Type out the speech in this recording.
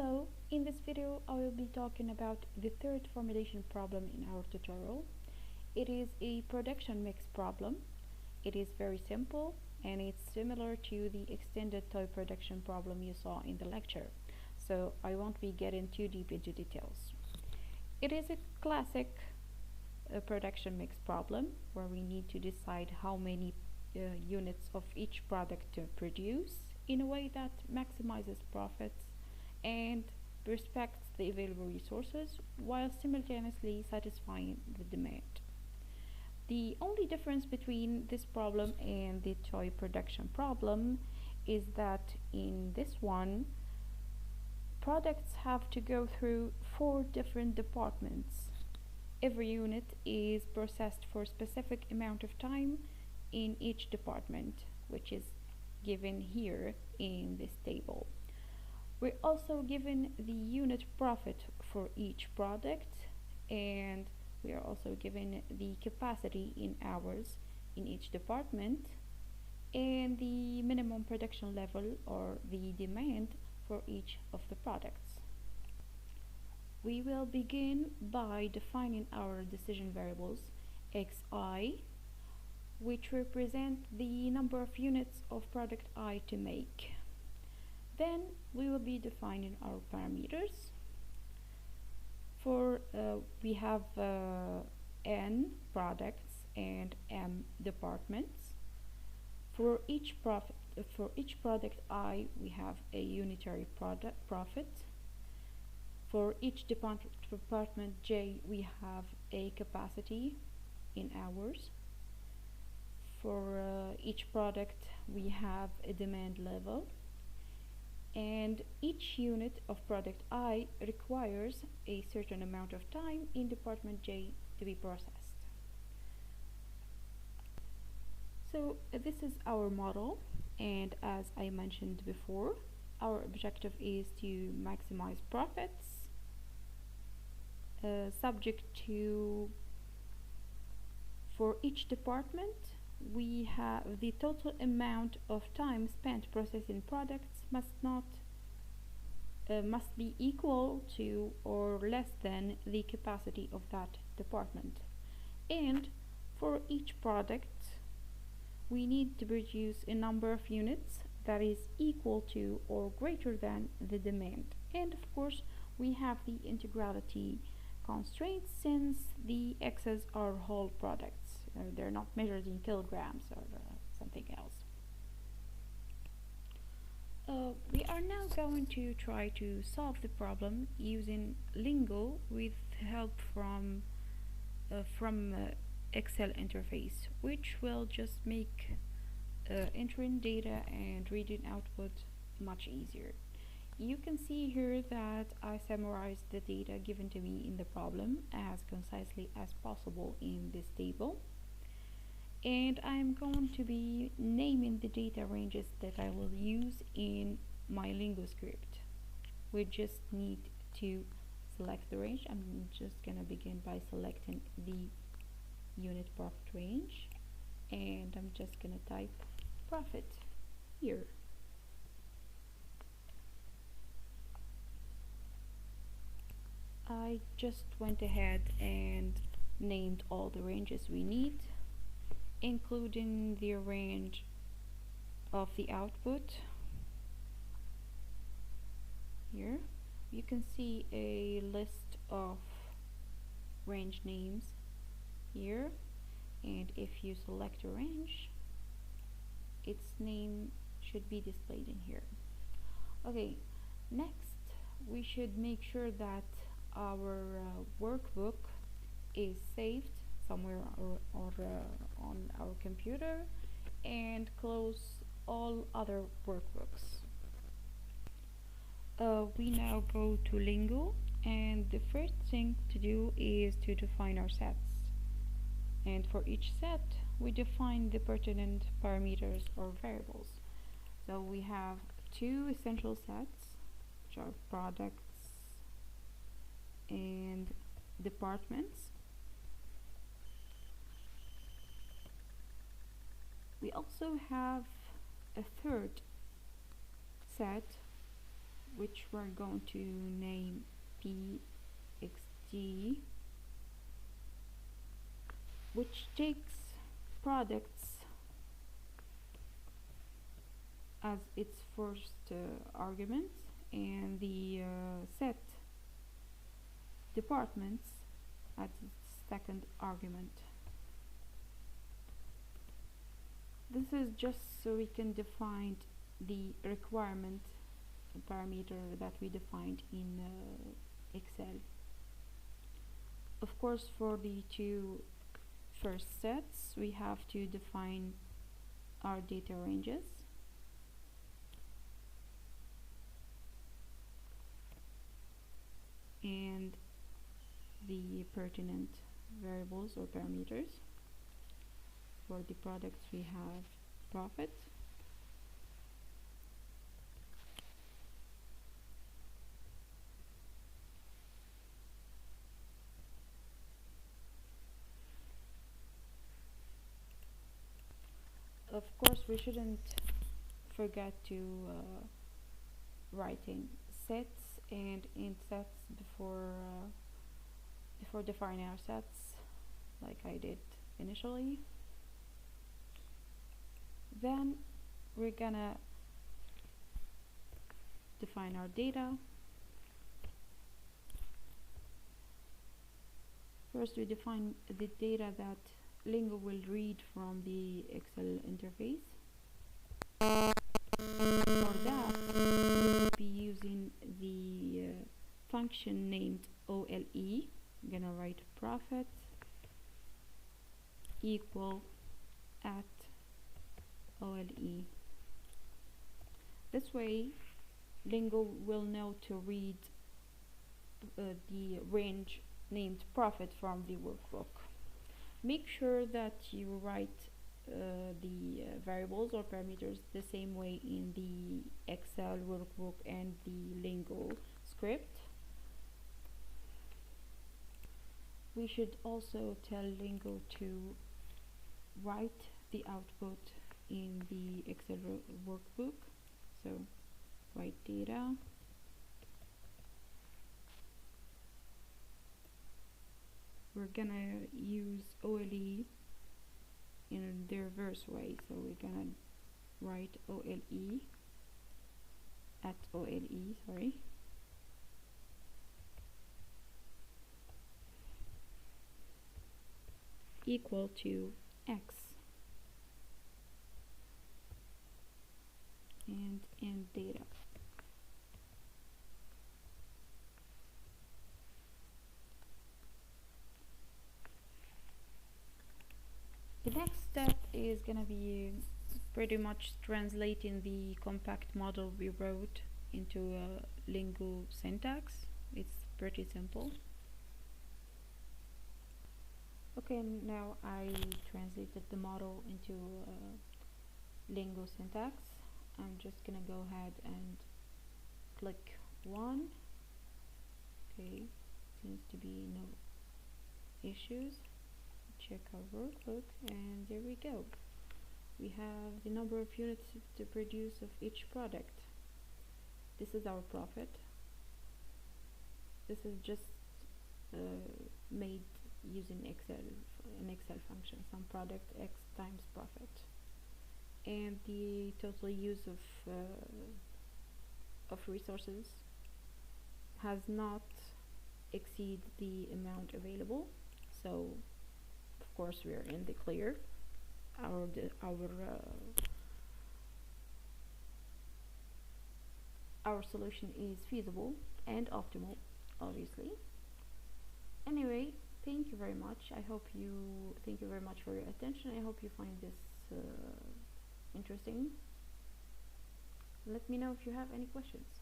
Hello, in this video I will be talking about the third formulation problem in our tutorial. It is a production mix problem. It is very simple and it's similar to the extended toy production problem you saw in the lecture. So I won't be getting too deep into details. It is a classic production mix problem where we need to decide how many units of each product to produce in a way that maximizes profits and respects the available resources while simultaneously satisfying the demand. The only difference between this problem and the toy production problem is that in this one, products have to go through 4 different departments. Every unit is processed for a specific amount of time in each department, which is given here in this table. We're also given the unit profit for each product, and we are also given the capacity in hours in each department and the minimum production level or the demand for each of the products. We will begin by defining our decision variables xi, which represent the number of units of product I to make. Then we will be defining our parameters. We have n products and m departments. For each product I, we have a unitary profit. For each department j, we have a capacity in hours. For each product, we have a demand level. And each unit of product I requires a certain amount of time in department J to be processed. So this is our model, and as I mentioned before, our objective is to maximize profits, subject to, for each department, we have the total amount of time spent processing products must be equal to or less than the capacity of that department. And for each product, we need to produce a number of units that is equal to or greater than the demand. And of course, we have the integrality constraints since the x's are whole products. They're not measured in kilograms or something else. We are now going to try to solve the problem using Lingo with help from Excel interface, which will just make entering data and reading output much easier. You can see here that I summarized the data given to me in the problem as concisely as possible in this table. And I'm going to be naming the data ranges that I will use in my Lingo script. We just need to select the range. I'm just going to begin by selecting the unit profit range, and I'm just going to type profit here. I just went ahead and named all the ranges we need, including the range of the output. Here you can see a list of range names here, and if you select a range, its name should be displayed in here. Okay, next we should make sure that our workbook is saved somewhere or on our computer, and close all other workbooks. We now go to Lingo, and the first thing to do is to define our sets. And for each set, we define the pertinent parameters or variables. So we have 2 essential sets, which are products and departments. We also have a third set, which we're going to name pxt, which takes products as its first argument, and the set departments as its second argument. This is just so we can define the requirement parameter that we defined in Excel. Of course, for the two first sets, we have to define our data ranges. And the pertinent variables or parameters. For the products, we have profit, of course we shouldn't forget to writing sets and int sets before defining our sets, like I did initially. Then we're gonna define our data. First, we define the data that Lingo will read from the Excel interface. For that, we will be using the function named OLE. I'm gonna write profit equal at OLE. This way, Lingo will know to read the range named profit from the workbook. Make sure that you write the variables or parameters the same way in the Excel workbook and the Lingo script. We should also tell Lingo to write the output in the Excel workbook. So write data we're gonna use OLE in the reverse way, so we're gonna write OLE at OLE, sorry, equal to X and end data. The next step is gonna be pretty much translating the compact model we wrote into a Lingo syntax. It's pretty simple. Okay, now I translated the model into Lingo syntax. I'm just gonna go ahead and click 1. Okay, seems to be no issues. Check our workbook, and there we go. We have the number of units to produce of each product. This is our profit. This is just made using an Excel function, some product X times profit, and the total use of resources has not exceed the amount available, so of course we are in the clear. Our solution is feasible and optimal, obviously. Anyway, thank you very much. Thank you very much for your attention. I hope you find this interesting. Let me know if you have any questions.